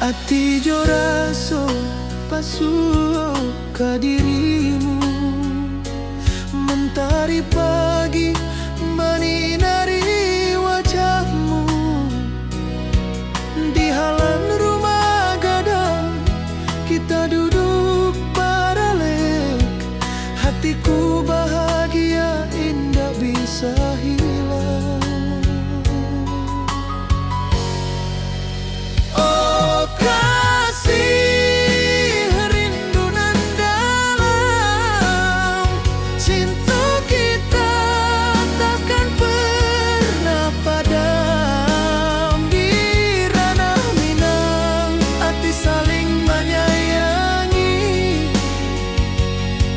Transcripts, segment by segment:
Ati jo raso pasuo ka dirimu, mentari pagi menyinari wajahmu. Di halaman rumah gadang kita duduk paralek, hatiku bahagia indah bisa hilang. Oh kasih, rindu nan dalam, cinta kita takkan pernah padam. Di ranah Minang hati saling menyayangi,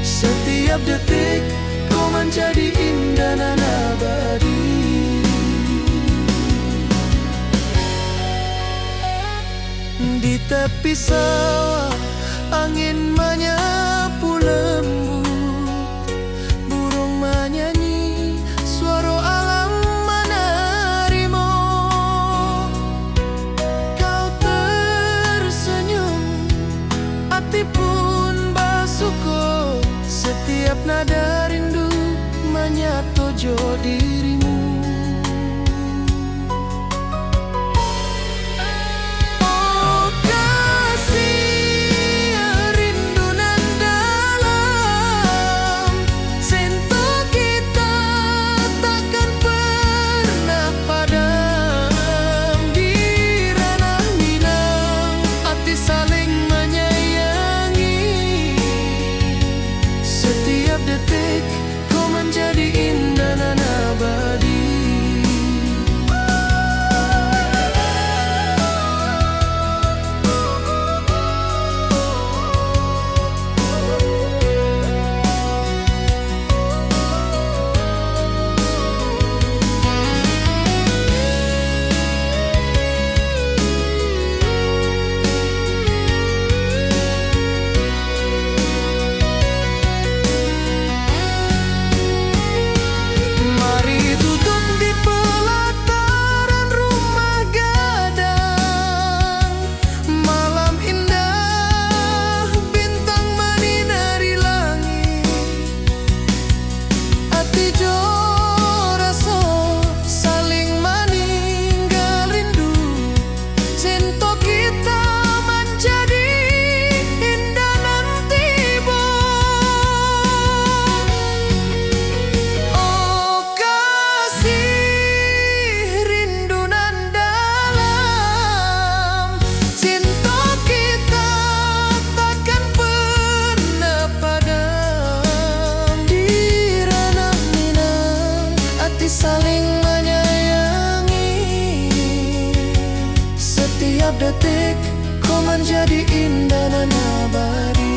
setiap detik kau menjadi indah dan abadi. Di tepi sawah angin menyapu lembut, burung menyanyi, suara alam menerimu. Kau tersenyum, hati pun bersyukur, setiap nada rindu menyatu jo dirimu. Kau menjadi indah dan abadi. Saling menyayangi, setiap detik kau menjadi indah dan abadi.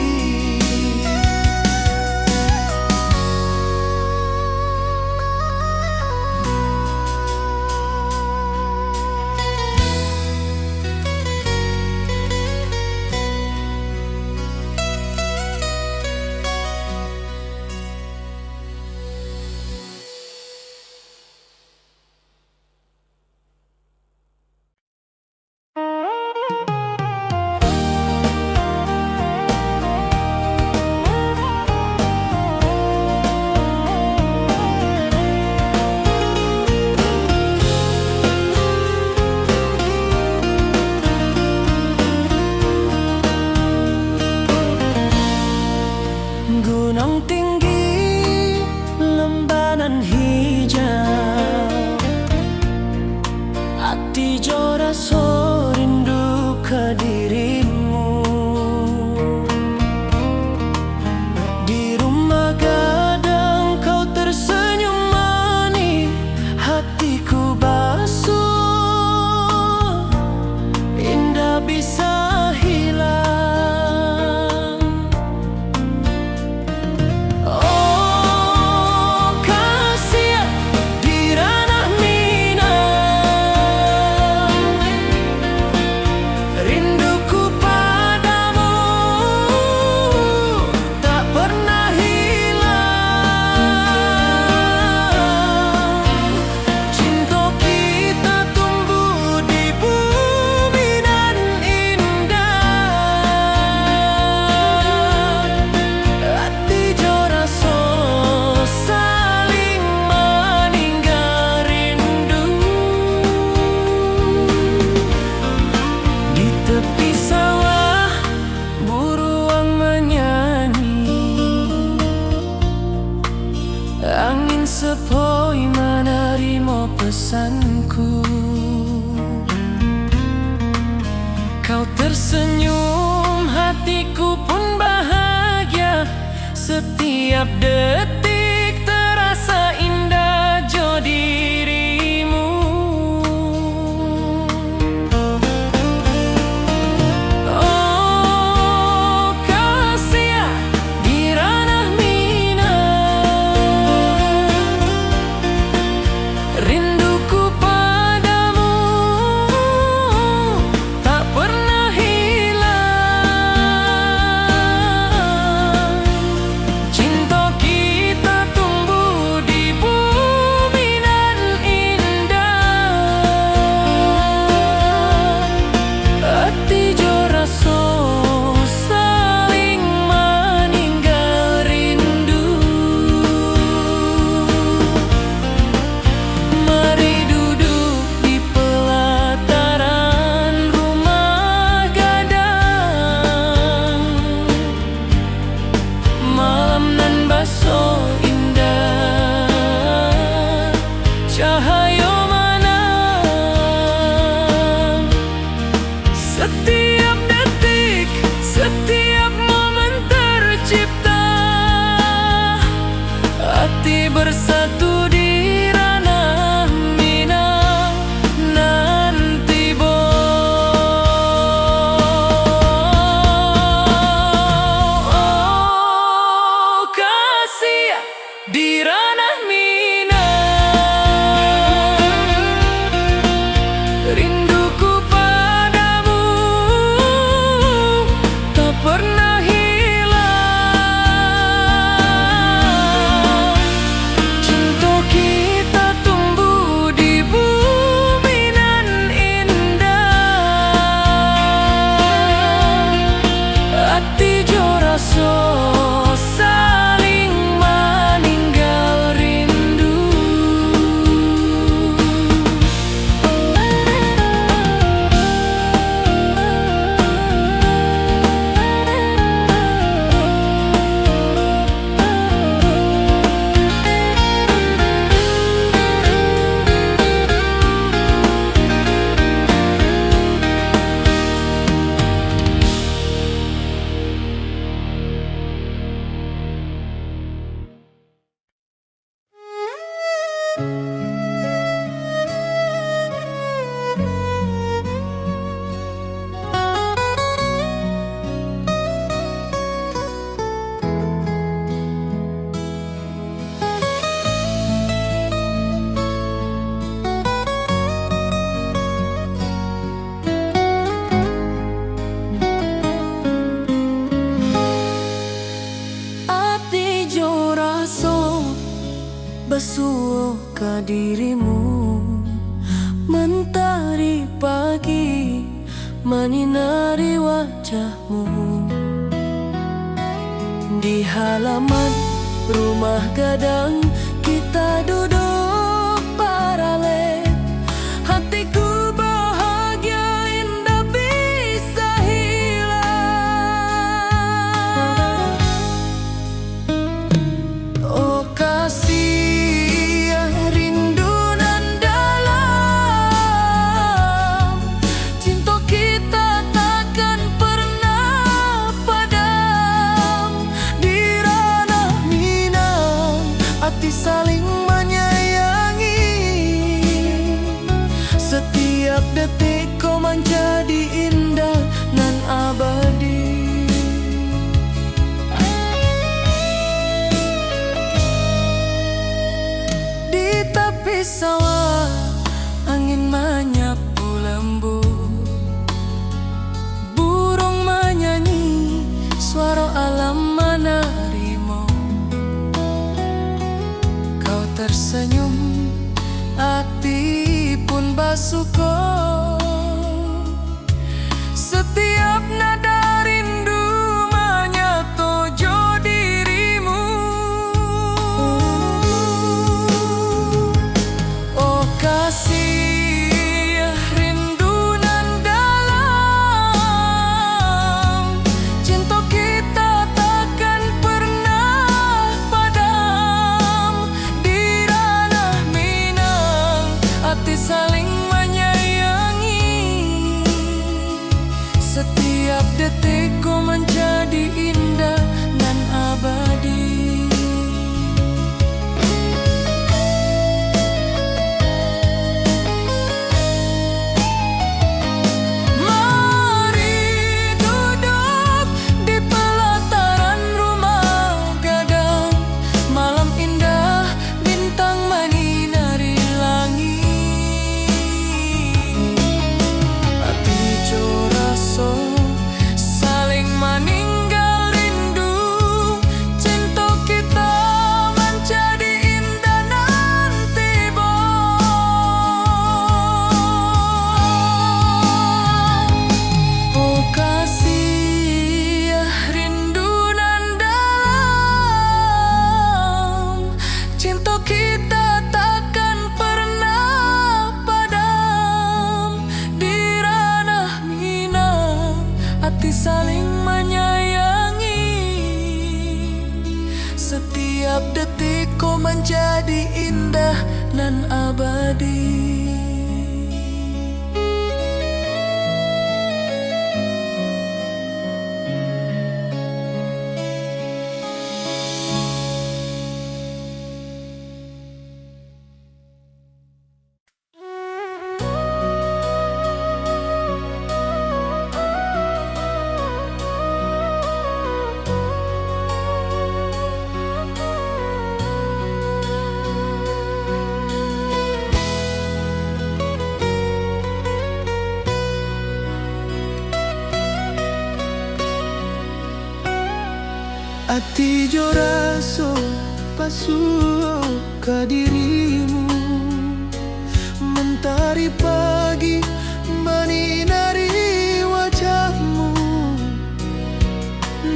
sepoi menerima pesanku. Kau tersenyum, hatiku pun bahagia. Setiap detik terasa indah jo dirimu. Oh kasih di ranah minang, rinduku padamu tak pernah hilang. Cinta kita tumbuh di bumi nan indah. Hati jo rasa saling meninggal rindu. Mari duduk di pelataran rumah gadang. Malam nan baso indah, cahaya menang. Setiap detik, setiap momen tercipta. Hati bersatu di ranah minang nanti oh kasih di ranah minang, rinduku padamu tak pernah hilang. Cinta kita tumbuh di bumi nan indah. Hati jo rasa saling meninggal rindu. Ati jo rasa besuh ke dirimu. Mentari pagi menyinari wajahmu. Di halaman rumah gadang kita duduk paralel. Hatiku bahagia indah bisa hilang. Oh kasih rindu nan dalam. Cinta kita takkan pernah padam. Di ranah minang hati saling menyayangi. Setiap detik kau menjadi indah nan abadi. Di tepi sawah angin menyapu lembut. Burung menyanyi, suara alam menerima. Kau tersenyum, hati pun basuh. Setiap nada rindu menyatu jo dirimu. Oh kasih rindu nan dalam. Cinta kita takkan pernah padam. Di abadi. Ati jo raso pasuo ka dirimu, mentari pagi menyinari wajahmu.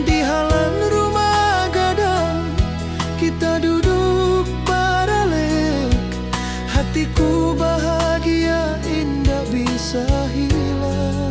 Di halaman rumah gadang kita duduk paralel, hatiku bahagia indah bisa hilang.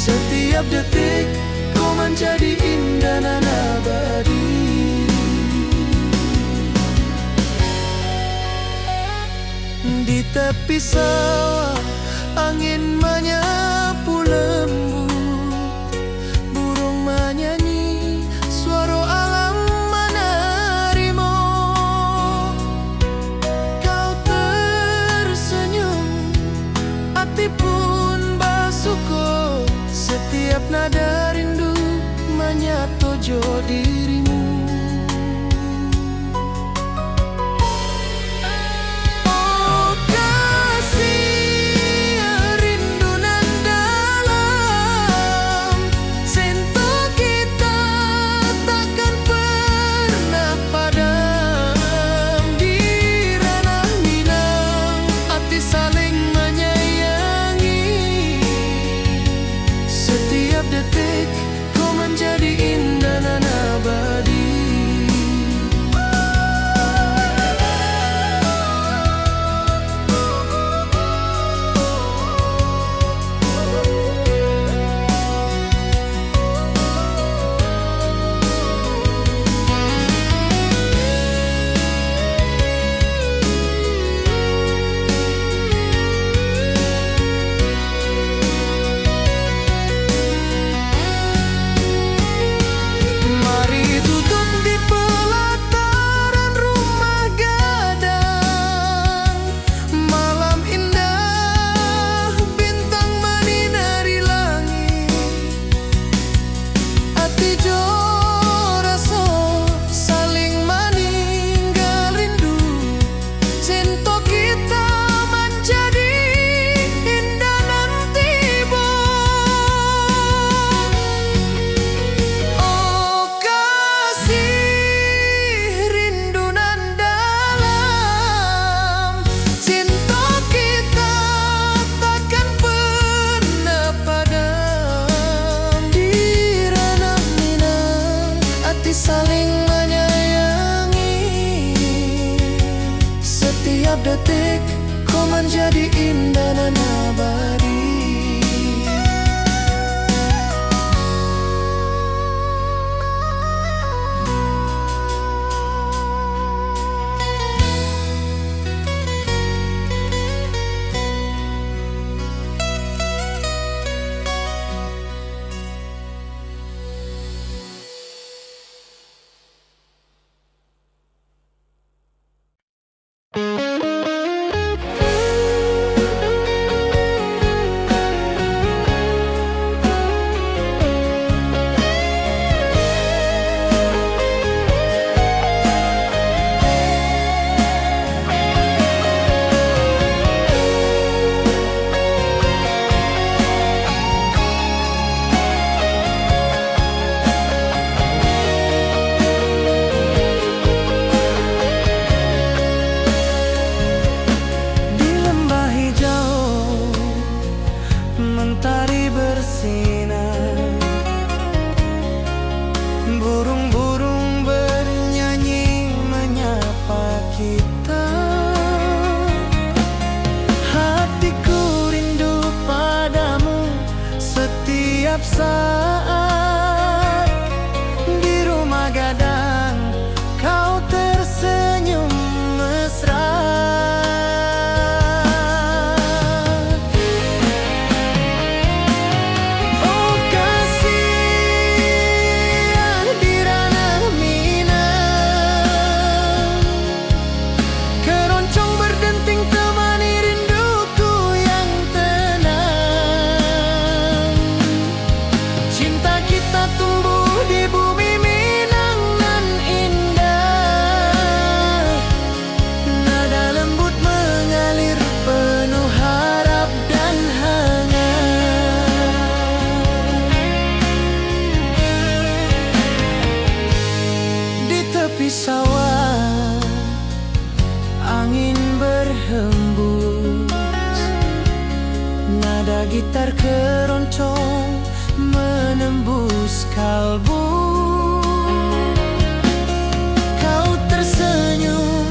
Setiap detik kau menjadi indah dan abadi. Di tepi sawah angin menyapu lembut, burung menyanyi, suara alam menerimu. Kau tersenyum, hati pun bersyukur. Setiap nada rindu menyatu jo dirimu. Oh kasih rindu nan dalam, sentuh kita takkan pernah padam. Di ranah Minang hati saling menyayangi. Setiap detik kau menjadi indah dan abadi. Saling menyayangi. Setiap detik kau menjadi indah dan abadi. Mentari bersinar setiap saat. Di rumah gadang kau tersenyum mesra. Oh kasih di ranah Minang, keroncong berdenting temani rinduku yang tenang. Cinta kita tumbuh di bumi Minang nan indah. Nada lembut mengalir penuh harap dan hangat. Di tepi sawah angin berhembus, nada gitar keroncong menembus kalbu. Kau tersenyum,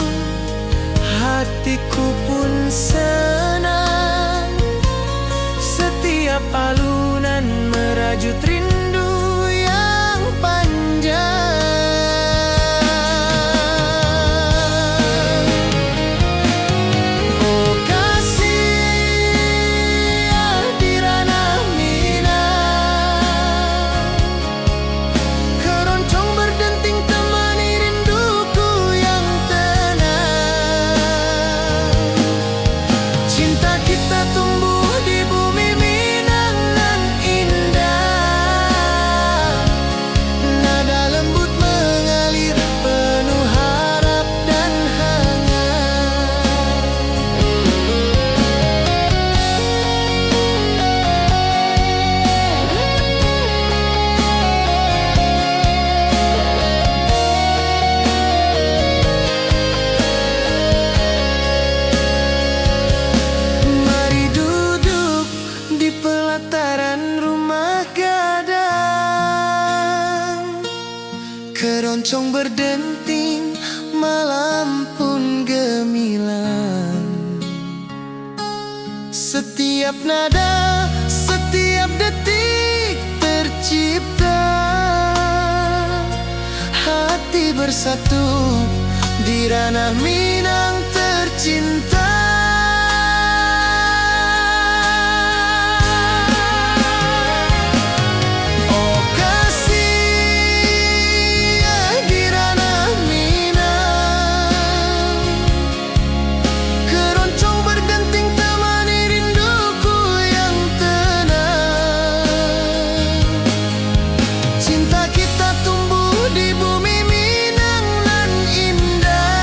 hatiku pun senang. Setiap alunan merajut rindu yang panjang. Oh kasih di ranah Minang, keroncong berdenting temani rinduku yang tenang. Cinta kita tumbuh di bumi Minang nan indah. Nada lembut mengalir penuh harap dan hangat. Mari duduk di pelataran rumah gadang, keroncong berdenting, malam pun gemilang. Setiap nada, setiap detik tercipta. Hati bersatu di ranah Minang tercinta. Oh kasih di ranah Minang, keroncong berdenting temani rinduku yang tenang. Cinta kita tumbuh di bumi Minang nan indah.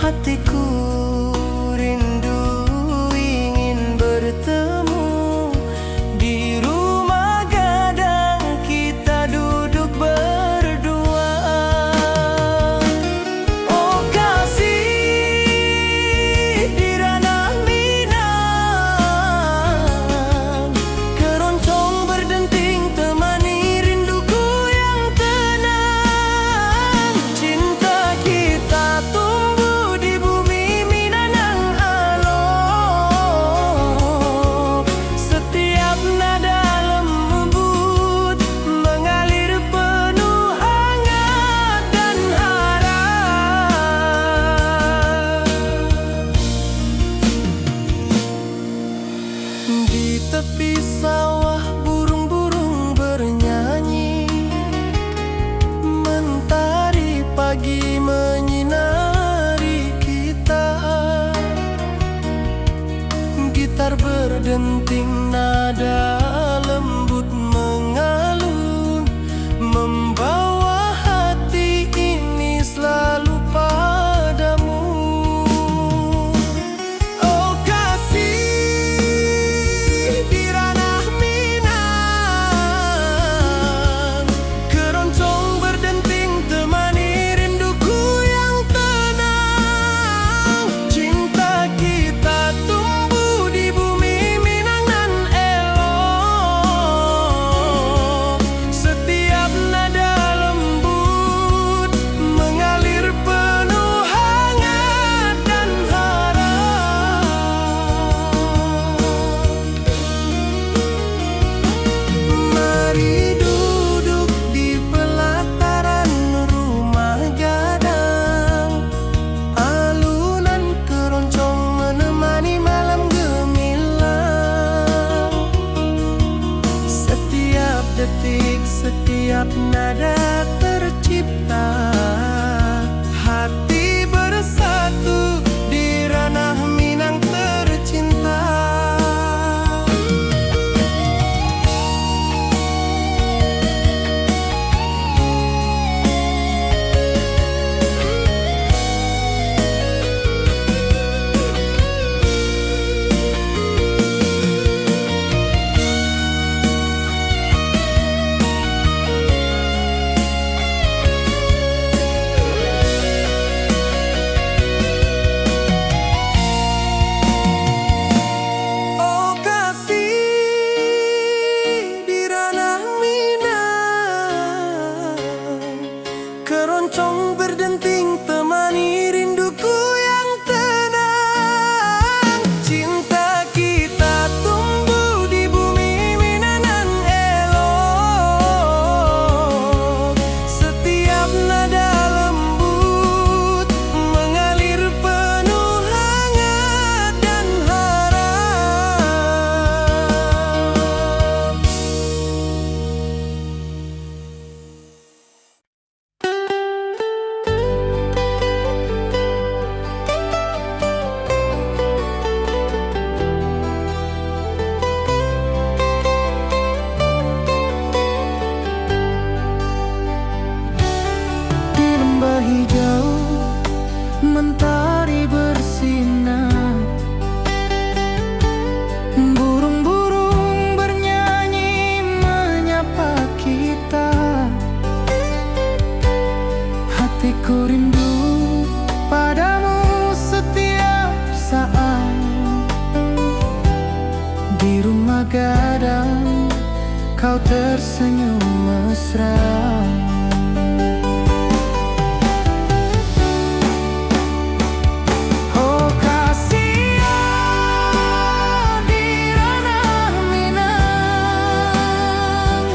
Hatiku rindu ingin bertemu di rumah gadang, kita duduk berdua. Oh kasih di ranah Minang, keroncong berdenting temani rinduku yang tenang. Cinta kita tumbuh di bumi Minang alok, setiap nada lembut mengalir penuh hangat dan harap. Di tepi sawah burung-burung bernyanyi, mentari pagi menyinari kita. Gitar berdenting, nada lembut mengalun, membawa hati ini selalu padamu. Oh kasih di ranah Minang, keroncong berdenting temani rinduku yang tenang. Cinta kita tumbuh di bumi Minang nan elok, setiap nada lembut mengalir penuh hangat dan harap. Mari duduk di pelataran rumah gadang, alunan keroncong menemani malam gemilang. Setiap detik, setiap nada tercipta, hati bersatu di ranah Minang tercinta. Oh kasih di ranah Minang, keroncong berdenting temani rinduku yang tenang. Cinta kita tumbuh di bumi Minang nan elok, setiap nada lembut mengalir penuh hangat dan harap. Di lembah hijau mentari bersinar, burung-burung bernyanyi menyapa kita. Hatiku rindu padamu setiap saat, di rumah gadang kau tersenyum mesra. Oh kasih di ranah Minang,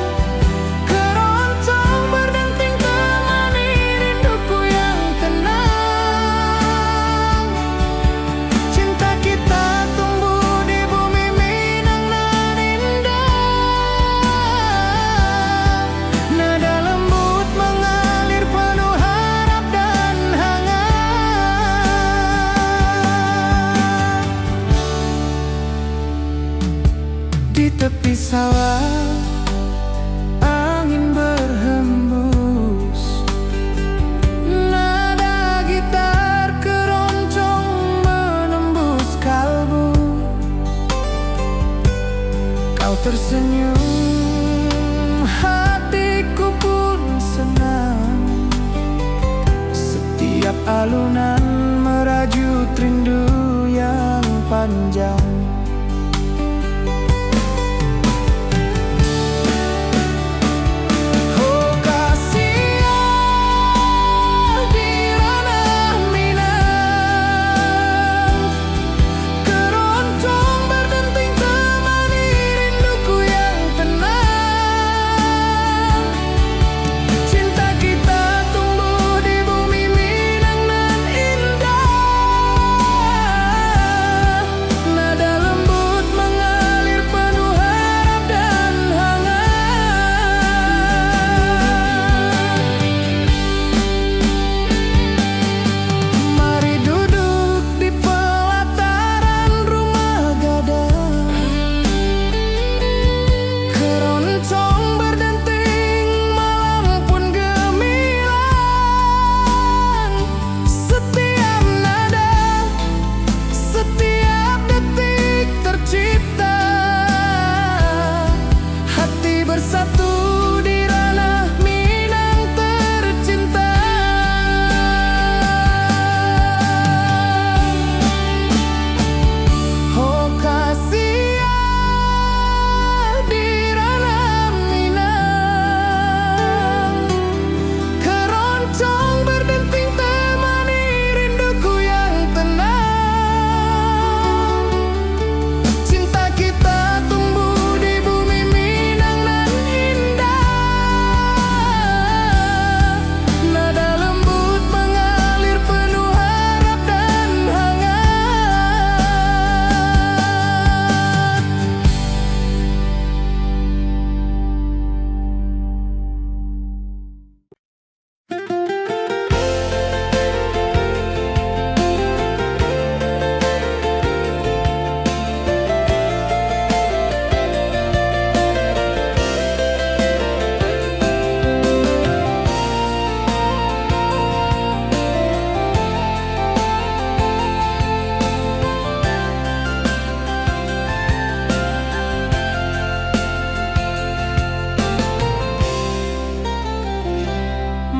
keroncong berdenting temani rinduku yang tenang. Cinta kita tumbuh di bumi Minang nan indah, nada lembut mengalir penuh harap dan hangat. Di tepi sawah angin berhembus, nada gitar keroncong tersenyum, hatiku pun senang. Setiap alunan merajut rindu yang panjang.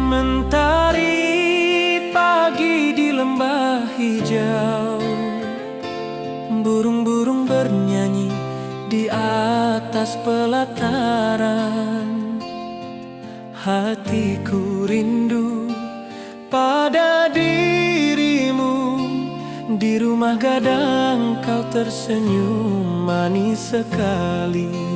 Mentari pagi di lembah hijau, burung-burung bernyanyi di atas pelataran. Hatiku rindu pada dirimu, di rumah gadang kau tersenyum manis sekali.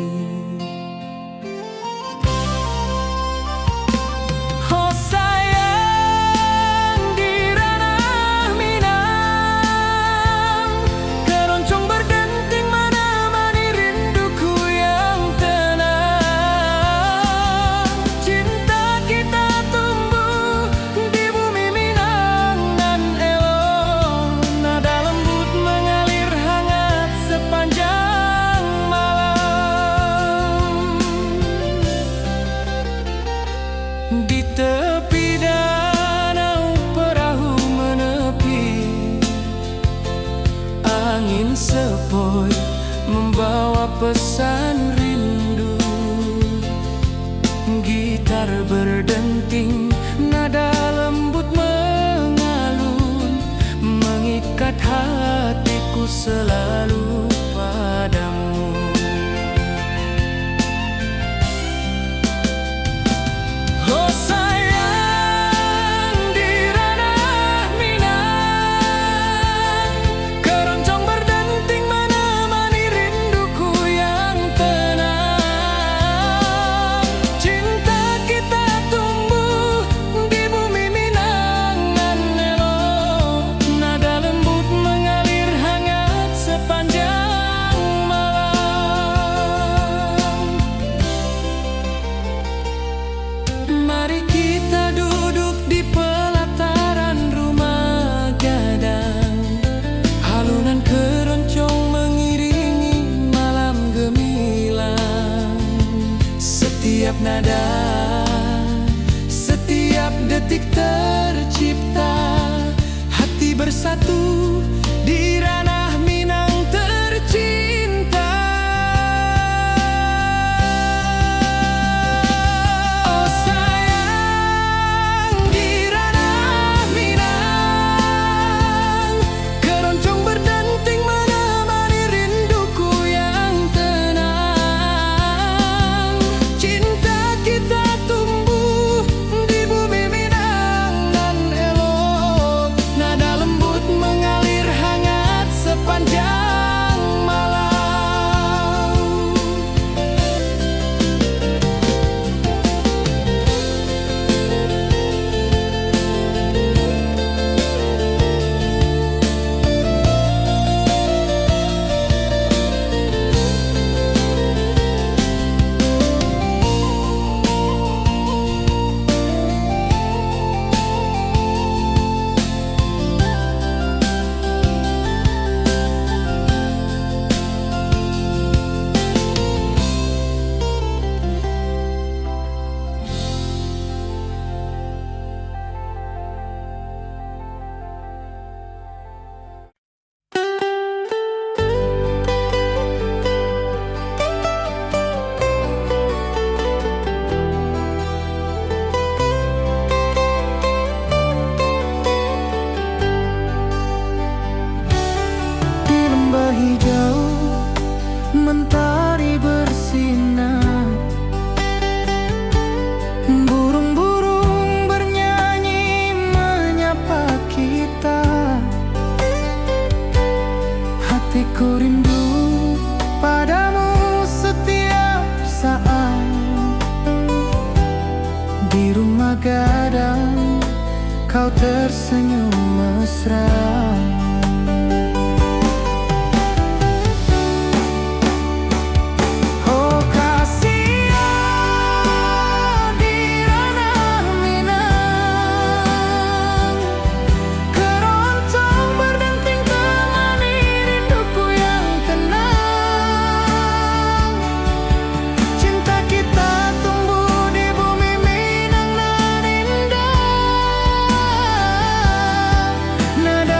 Di tepi danau perahu menepi, angin sepoi membawa pesan rindu. Gitar berdenting, nada lembut mengalun, mengikat hatiku selalu padamu. tersenyum mesra. Oh kasihan di ranah Minang, keroncong berdenting temani rinduku yang tenang. Cinta kita tumbuh di bumi Minang nan indah. Nada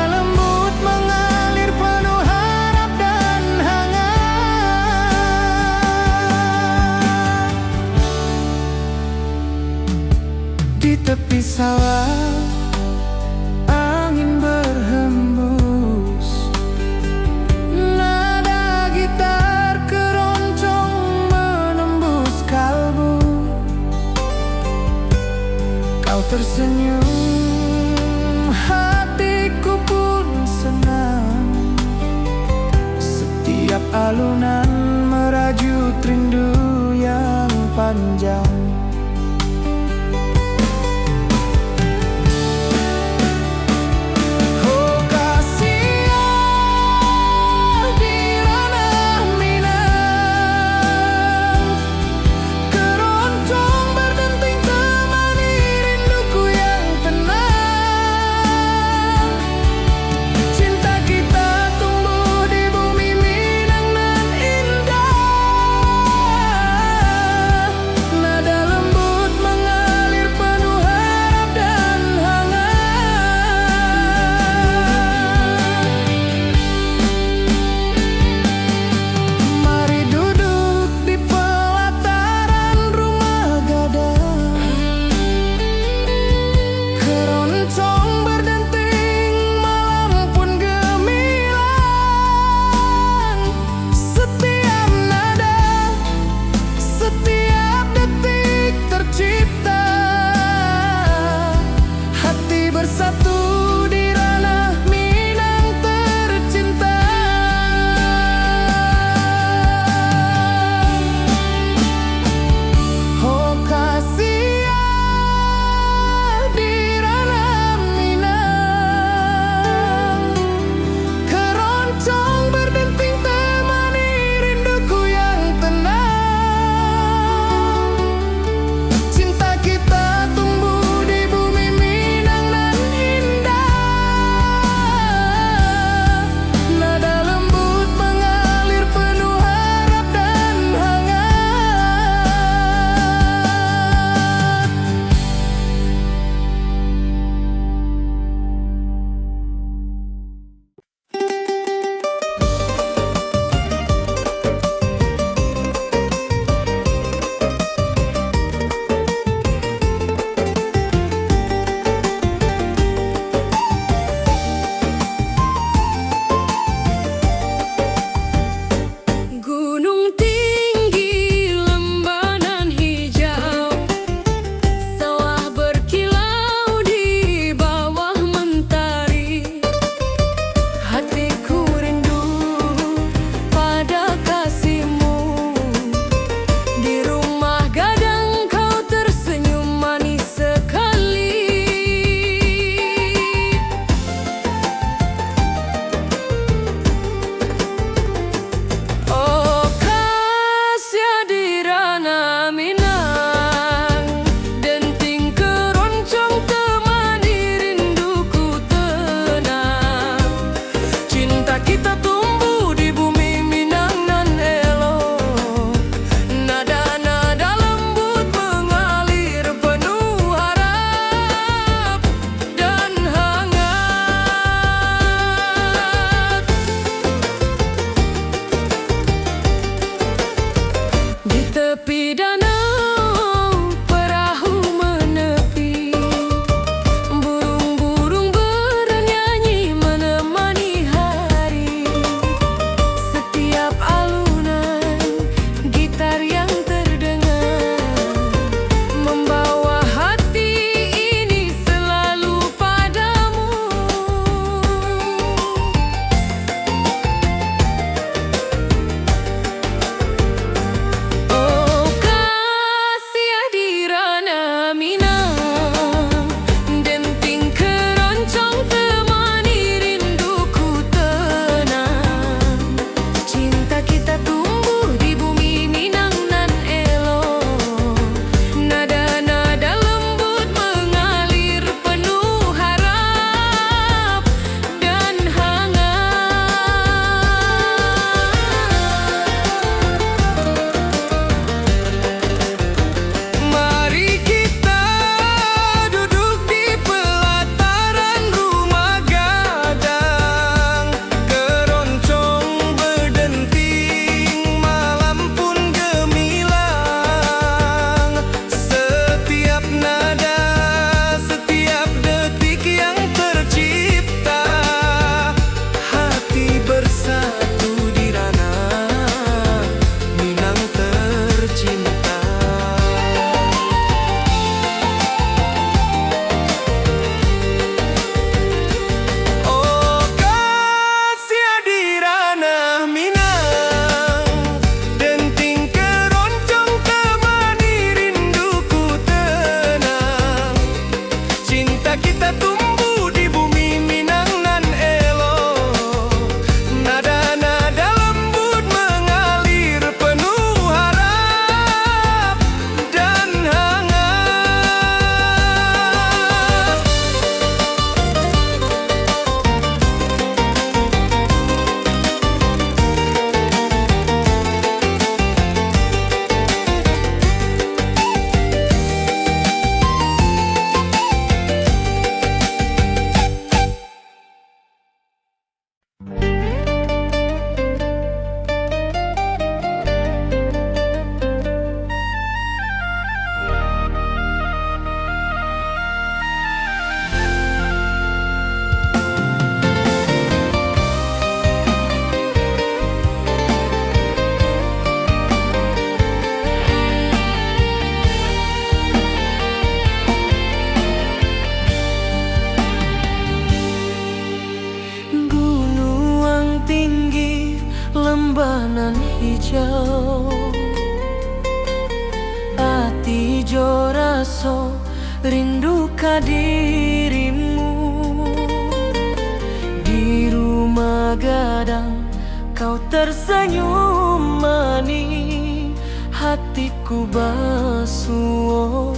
rembanan hijau. Ati jo raso rindu ka dirimu. Di rumah gadang kau tersenyum manis. Hatiku basuh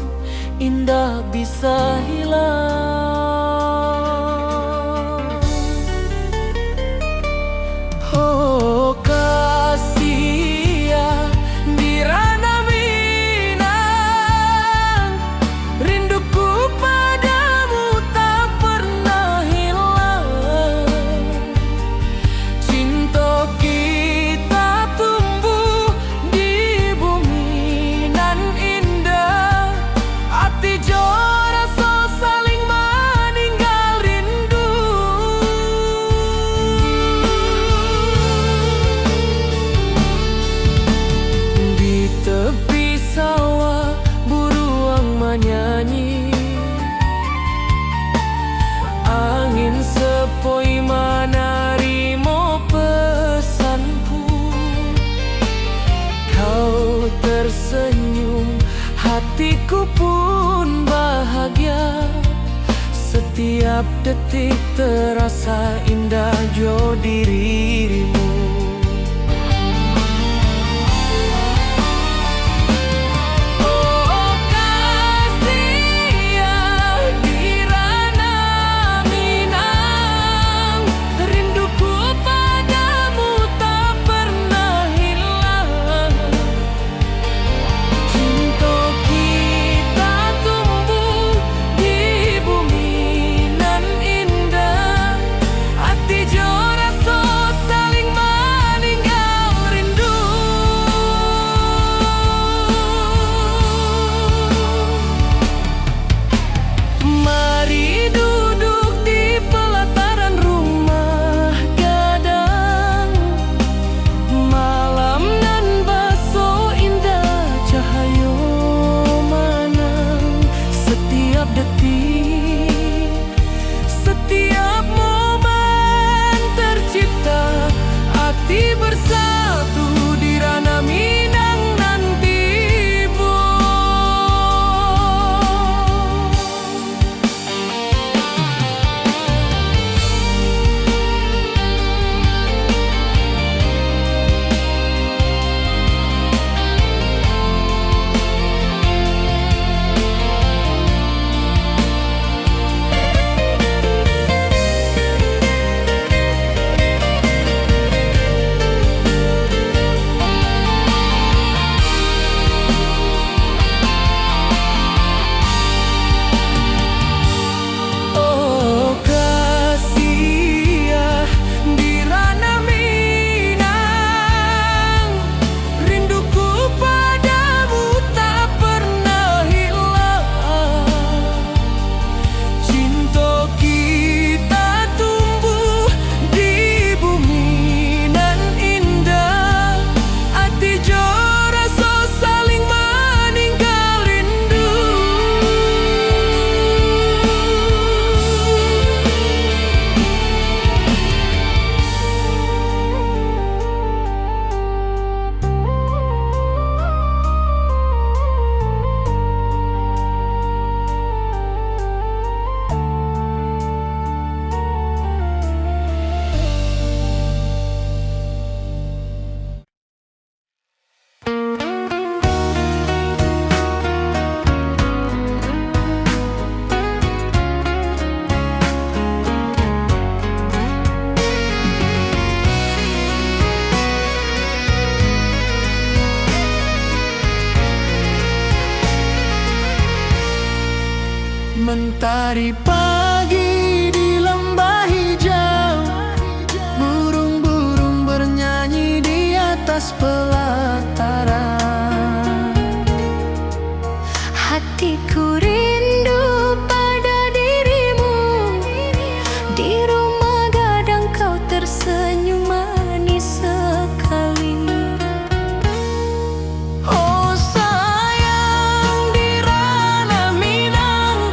indah bisa hilang. Oh kasih ya di ranah Minang, rinduku padamu tak pernah hilang. Cinta kita tumbuh di bumi nan indah. Hati jo rasa saling meninggal rindu. Di tepi sawah buruang menyanyi. Angin sepoi menarimo pesanku. Kau tersenyum, hatiku pun bahagia. Setiap detik terasa indah jo dirimu. Oh kasih ya di ranah Minang, rinduku padamu tak pernah hilang. Cinta kita tumbuh di bumi nan indah. Hati jo rasa saling meninggal rindu. Mari duduk di pelataran rumah gadang. Malam nan baso indah cahayo manang. Setiap detik, setiap momen tercipta. Hati bersatu di ranah Minang nanti bu. Oh kasih ya di ranah Minang, rinduku padamu tak pernah hilang. Cinta kita tumbuh di bumi nan indah. Hati jo rasa saling meninggal rindu. Mentari pagi di lembah hijau, burung-burung bernyanyi di atas pelataran. Hatiku rindu pada dirimu. Di rumah gadang kau tersenyum manis sekali. Oh sayang di ranah Minang,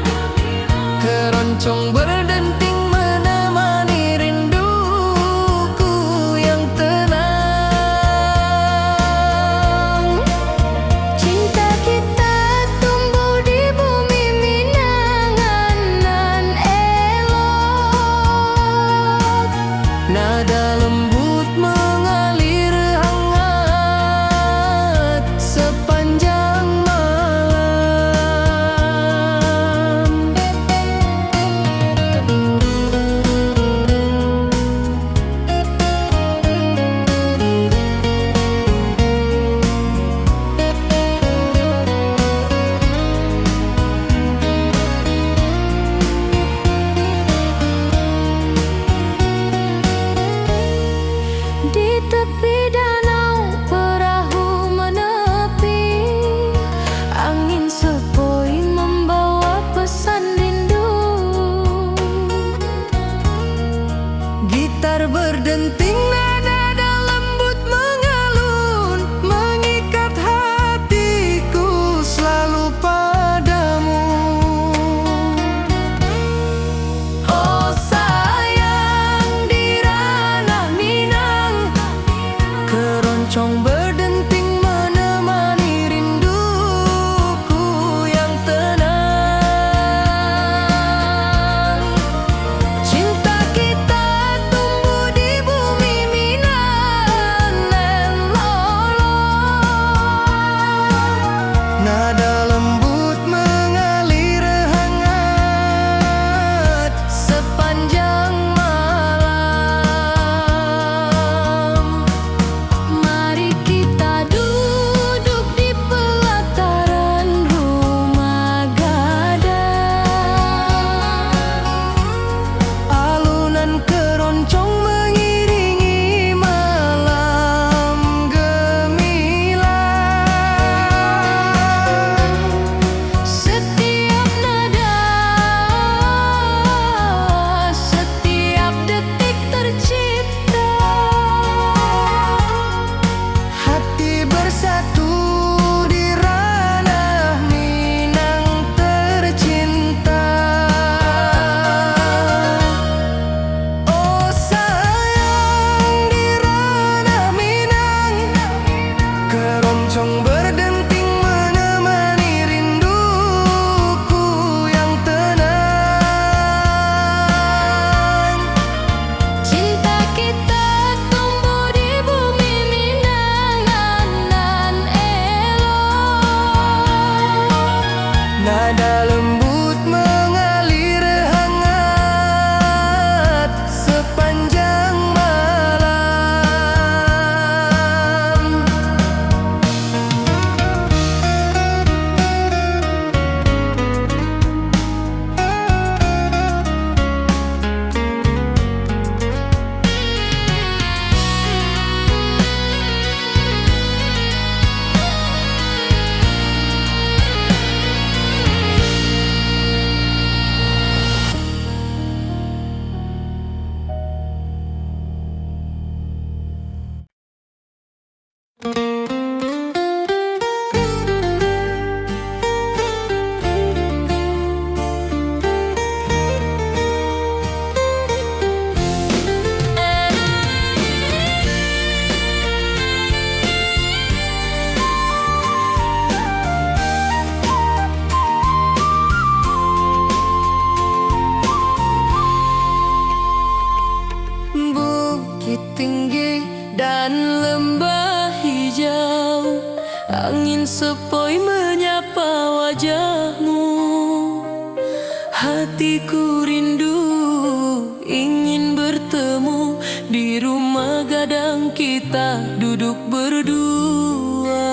Gitar berdenting, nada lembut mengalun, mengikat hatiku selalu padamu. Oh sayang, di ranah Minang, keroncong berdenting menemani rinduku yang tenang. Cinta kita tumbuh di bumi Minang dan lolong. Nada lembut mengalir hangat sepanjang malam. Mari kita duduk di pelataran rumah gadang. Alunan keroncong mengiringi malam gemilang. Setiap nada, setiap detik tercipta, hati bersatu di ranah Minang tercinta. Oh sayang, di ranah Minang, keroncong berdenting menemani rinduku yang tenang. Cinta kita tumbuh di bumi Minang nan elok. Nada lembut mengalir hangat sepanjang malam. Bukit tinggi dan lembah hijau, angin sepoi menyapa wajahmu. Hatiku rindu ingin bertemu di rumah gadang, kita duduk berdua.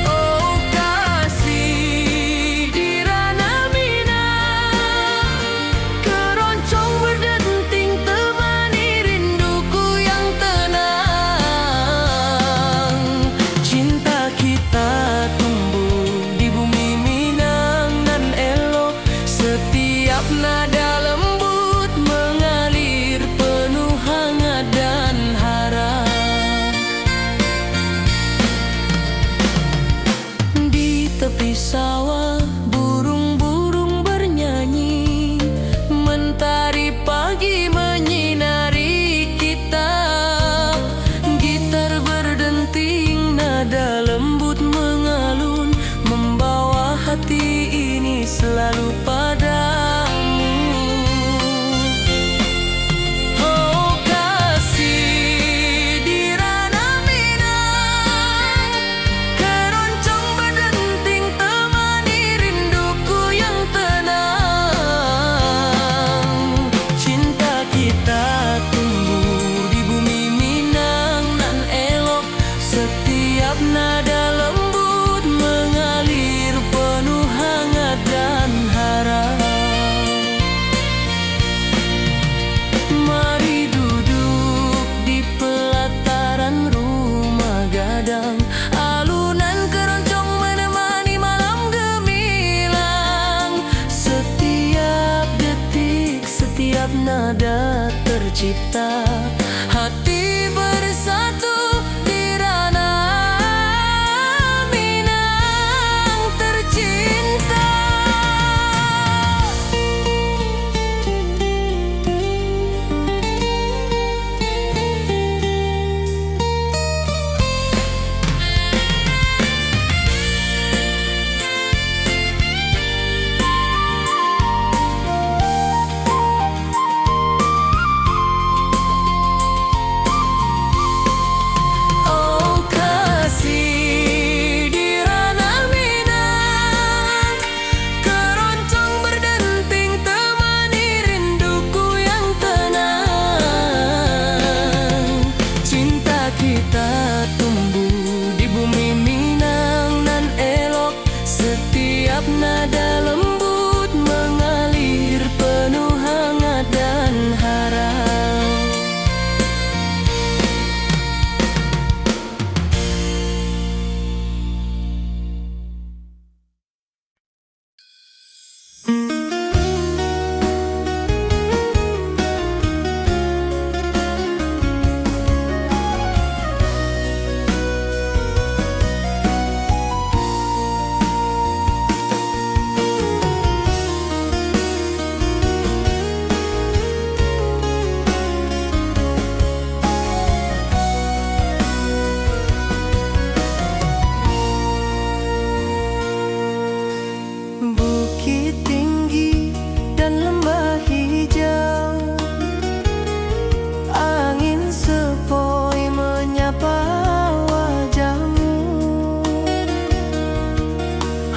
Oh kasih, di ranah Minang, keroncong berdenting temani rinduku yang tenang. Cinta kita tumbuh di bumi Minang nan elok. Setiap nada lembut mengalir penuh hangat dan harap. setiap nada tercipta. Hati bersatu di ranah Minang tercinta. Nada lembut mengalir penuh hangat dan harap.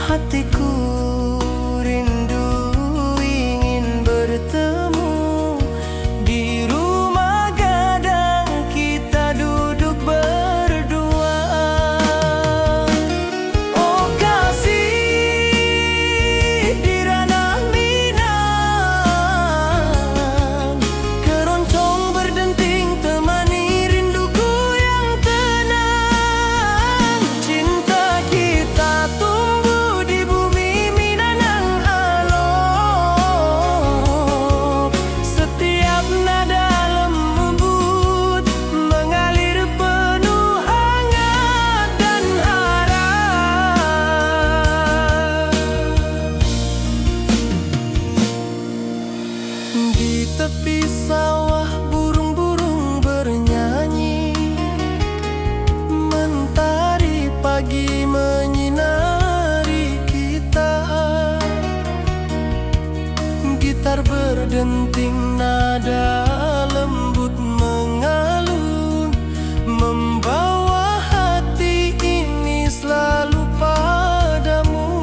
Hatiku rindu ingin bertemu di rumah gadang, kita duduk berdua. Oh kasih di ranah Minang, keroncong berdenting temani rinduku yang tenang. Cinta kita tumbuh di bumi Minang alok, setiap nada lembut mengalir penuh hangat dan harap. Di tepi sawah burung-burung bernyanyi, mentari pagi menyinari kita. Gitar berdenting nada lembut mengalun, membawa hati ini selalu padamu.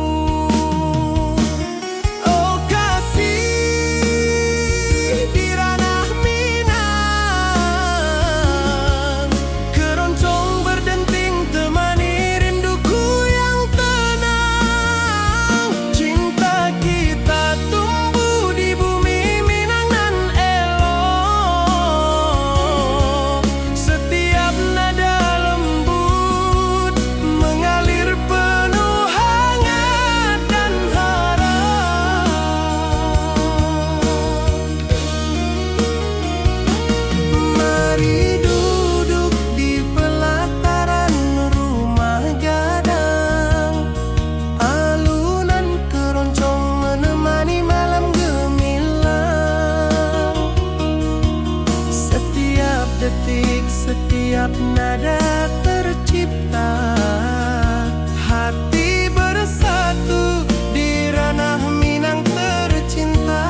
Oh kasih di ranah Minang, keroncong berdenting temani rinduku yang tenang. Cinta kita tumbuh di bumi Minang nan elok, setiap nada lembut mengalir penuh hangat dan harap. Mari duduk di pelataran rumah gadang, alunan keroncong menemani malam gemilang. Setiap detik, setiap nada tercipta, hati bersatu di ranah Minang tercinta.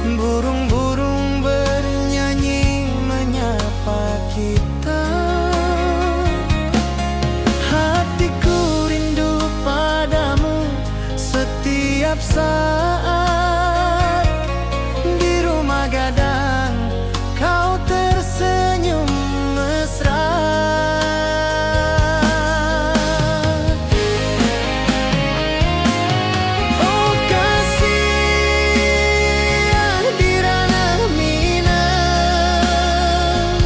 Burung-burung bernyanyi menyapa kita. Hatiku rindu padamu setiap saat. Di rumah gadang kau tersenyum mesra. Oh kasih di ranah Minang,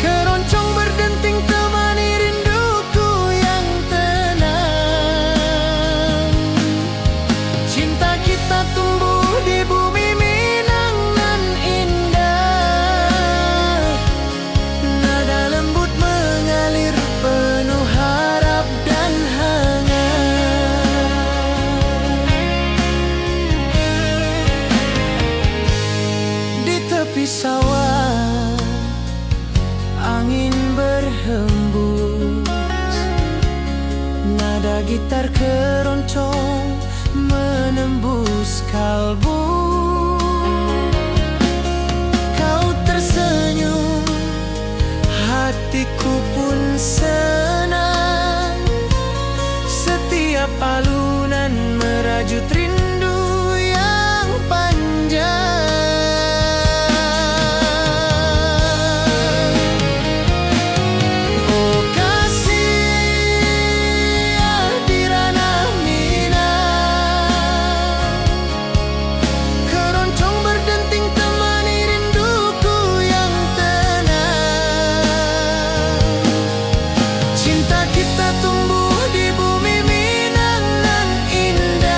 keroncong berdenting temani rinduku yang tenang. Cinta kita tumbuh di bumi Minang nan indah. Nada lembut mengalir penuh harap dan hangat. Di tepi sawah angin berhembus, nada gitar keroncong menembus kalbu. Kau tersenyum, hatiku pun senang. Setiap alunan merajut rindu yang panjang. Oh kasih di ranah Minang, keroncong berdenting temani rinduku yang tenang. Cinta kita tumbuh di bumi Minang nan indah.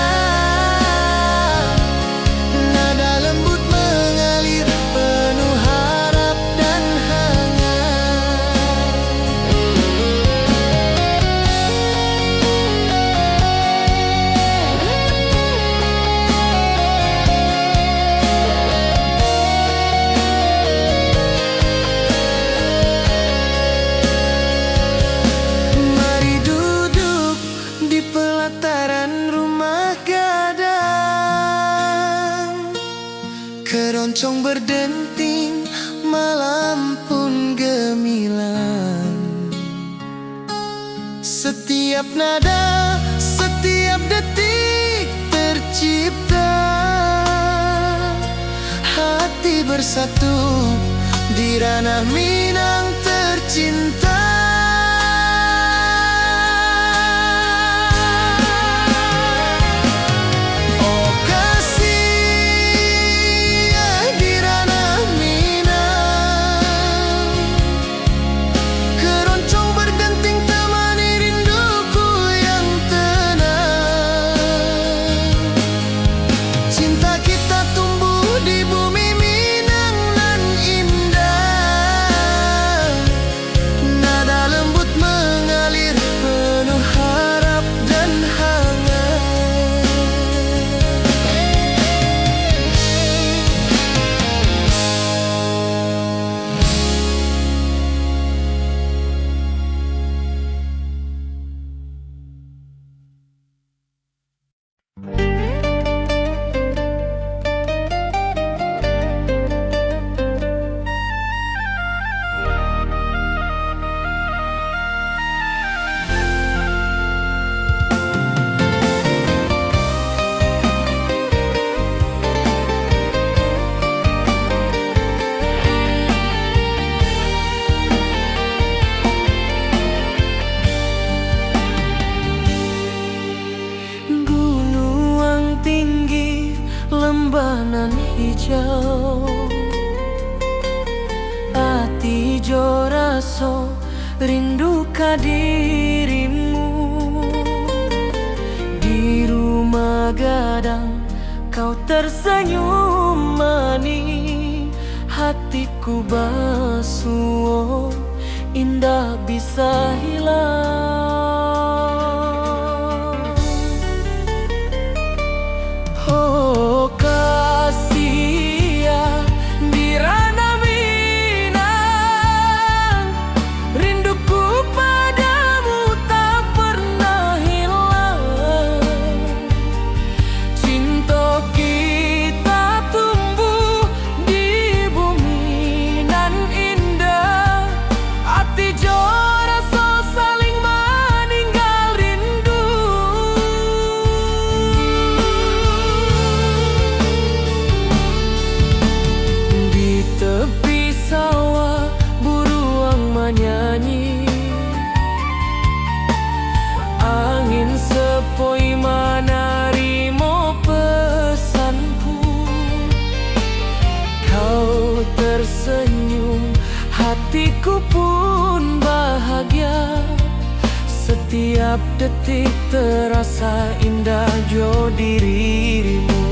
Nada lembut mengalir penuh harap dan hangat. Mari duduk di pelataran rumah gadang, keroncong berdenting, malam pun gemilang. Setiap nada, setiap detik tercipta. Hati bersatu di ranah Minang tercinta. Oh kasih di ranah Minang, keroncong berdenting temani rinduku yang tenang. Cinta kita tumbuh di bumi Minang nan indah. Nada lembut mengalir penuh harap dan hangat. Gunung tinggi, lembah nan hijau, ati jo raso rindu ka dirimu. Di rumah gadang kau tersenyum manis. Hatiku basuh, indah bisa hilang. Oh kasih di ranah Minang, rinduku padamu tak pernah hilang. Cinta kita tersenyum, hatiku pun bahagia. Setiap detik terasa indah jo dirimu.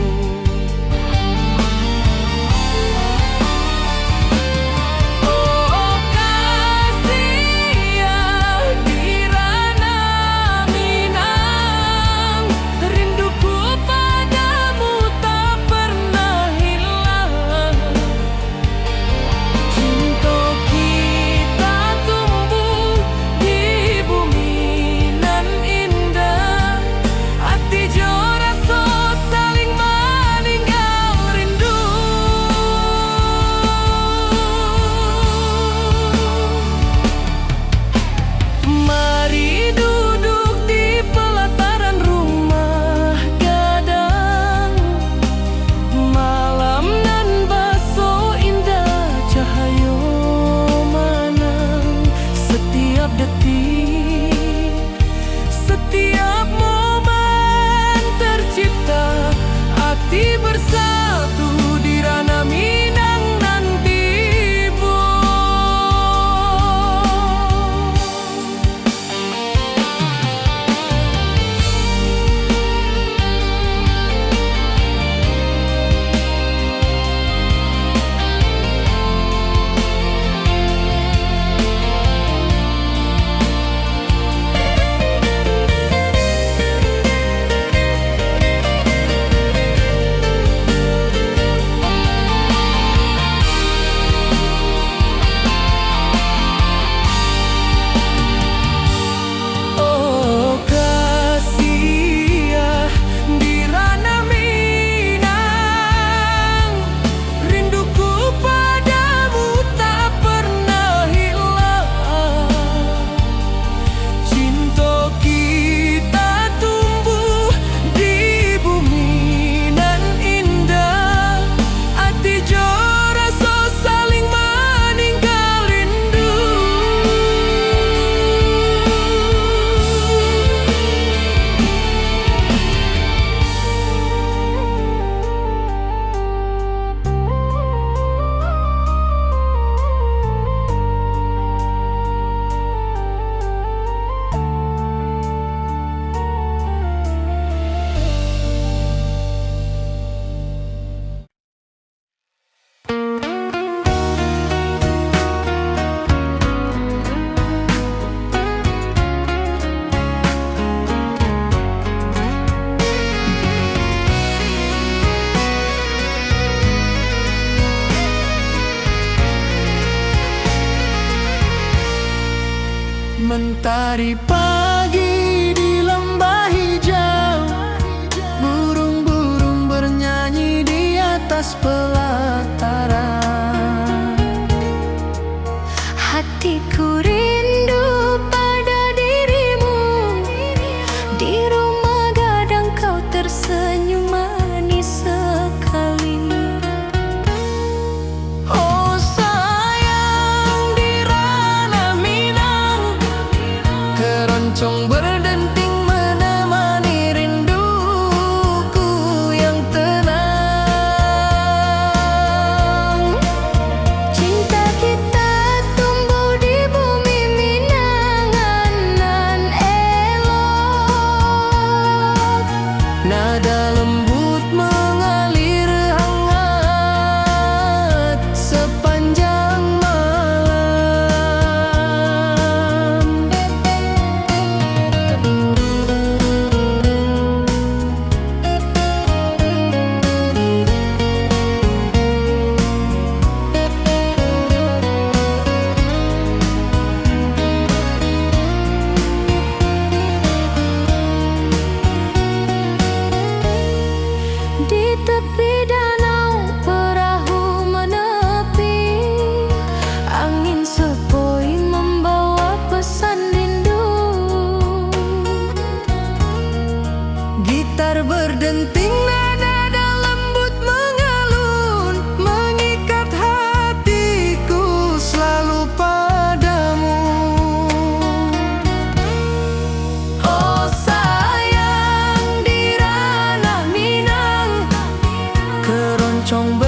Mentari pagi di lembah hijau, burung-burung bernyanyi di atas pelataran. Hatiku rindu pada dirimu, di rumah gadang kau tersenyum manis sekali. Oh sayang, di ranah Minang keroncong berdenting menemani rinduku yang tenang. Cinta kita tumbuh di bumi Minang nan elok. Nada lembut mengalir hangat sepanjang malam. Di tepi danau perahu menepi, angin sepoi membawa pesan rindu. Gitar berdenting, nada lembut mengalun, mengikat hatiku selalu padamu. Oh sayang, di ranah Minang keroncong